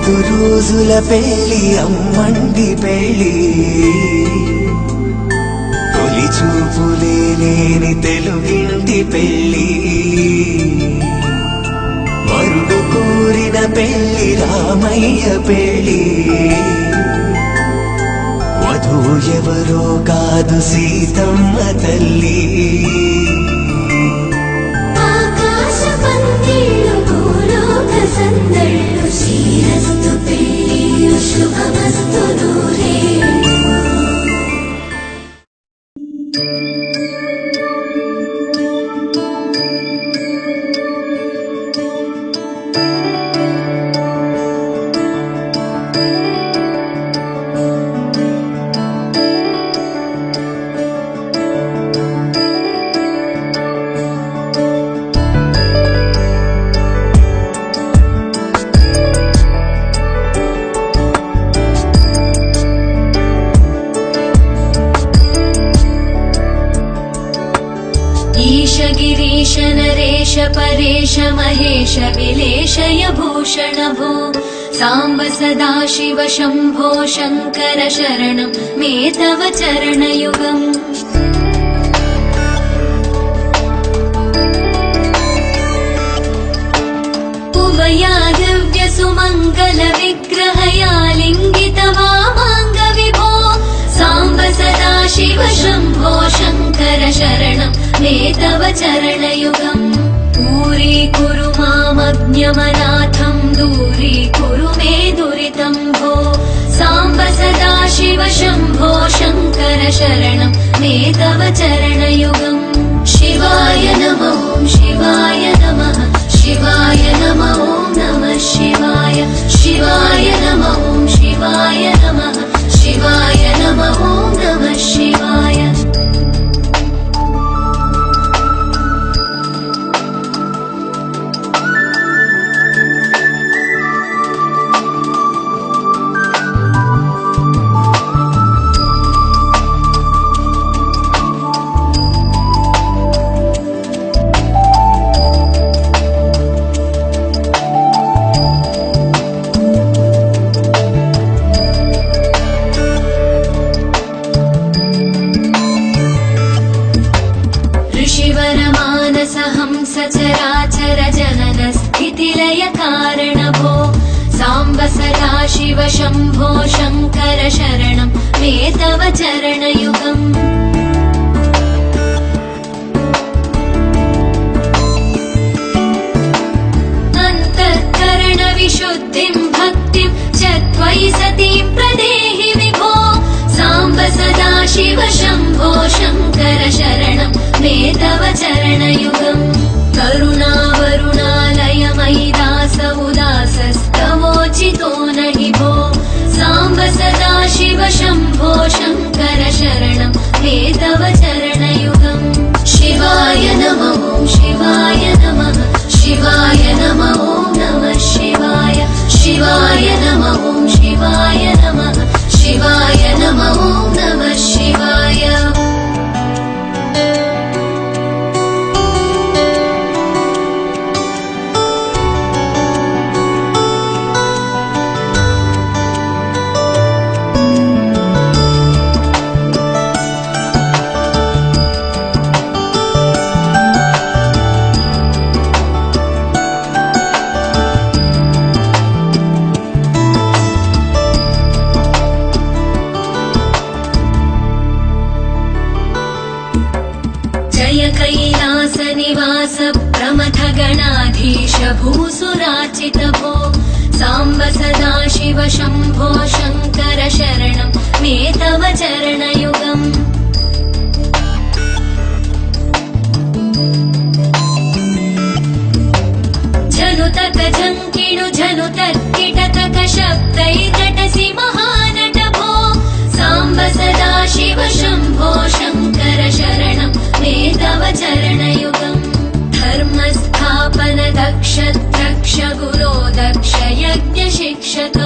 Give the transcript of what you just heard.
5 రోజుల పెళ్లి అమ్మండి పెళ్లి తొలి చూపులే లేని తెలుగింటి పెళ్లి వరుడు కోరిన పెళ్లి రామయ్య పెళ్లి వధువు ఎవరో కాదు సీతమ్మ తల్లి సందళ్ళు శ్రీరస్తు పెళ్లి శుభమస్తు నూరే गिरीश नरेश परेश महेश विलेशय भूषण भो साम्ब सदाशिव शम्भो शङ्कर शरणं मे तव चरणयुगम् उभया दिव्य सुमङ्गल विग्रहया लिङ्गित वामाङ्ग विभो साम्ब सदाशिव शम्भो शङ्कर शरणं मे तव चरणयुगम् दूरीकुरु मामज्ञमनाथं दूरीकुरु मे दुरितं भो साम्ब सदाशिव शम्भो शङ्कर शरणं मे तव चरणयुगम् शिवाय नमः शिवाय नमः शिवाय नमः नमः शिवाय शिवाय नमः शिवाय नमः शिवाय नमः नमः शिवाय सचराचर जनन स्थितिलय कारण भो साम्ब सदाशिव शम्भो शङ्कर शरणं मे तव चरणयुगम् अन्तःकरण विशुद्धिं भक्तिं च त्वयि सतीं प्रदेहि विभो साम्ब सदाशिव शम्भो शङ्कर शरणं मे तव चरणयुगम् करुणावरुणालयमयि दास उदासस्तवोचितो नहि भो साम्ब सदाशिव शम्भो शङ्कर शरणं मे तव चरणयुगम् शिवाय नमः शिवाय नमः शिवाय नमः नमः शिवाय शिवाय नमः शिवाय नमः शिवाय नमः नमः शिवाय कैलास निवास प्रमथ गणाधीश भूसुराचित भो साम्ब सदाशिव शम्भो शङ्कर शरणं मे तव चरणयुगम् जनुतक झङ्किणु जनुतर्किटतक शब्दैर्नटसि महानट भो साम्ब सदाशिव शम्भो शङ्कर शरणं मे तव चरणयुगम् धर्मस्थापन दक्ष द्रक्ष गुरो दक्ष यज्ञ शिक्षक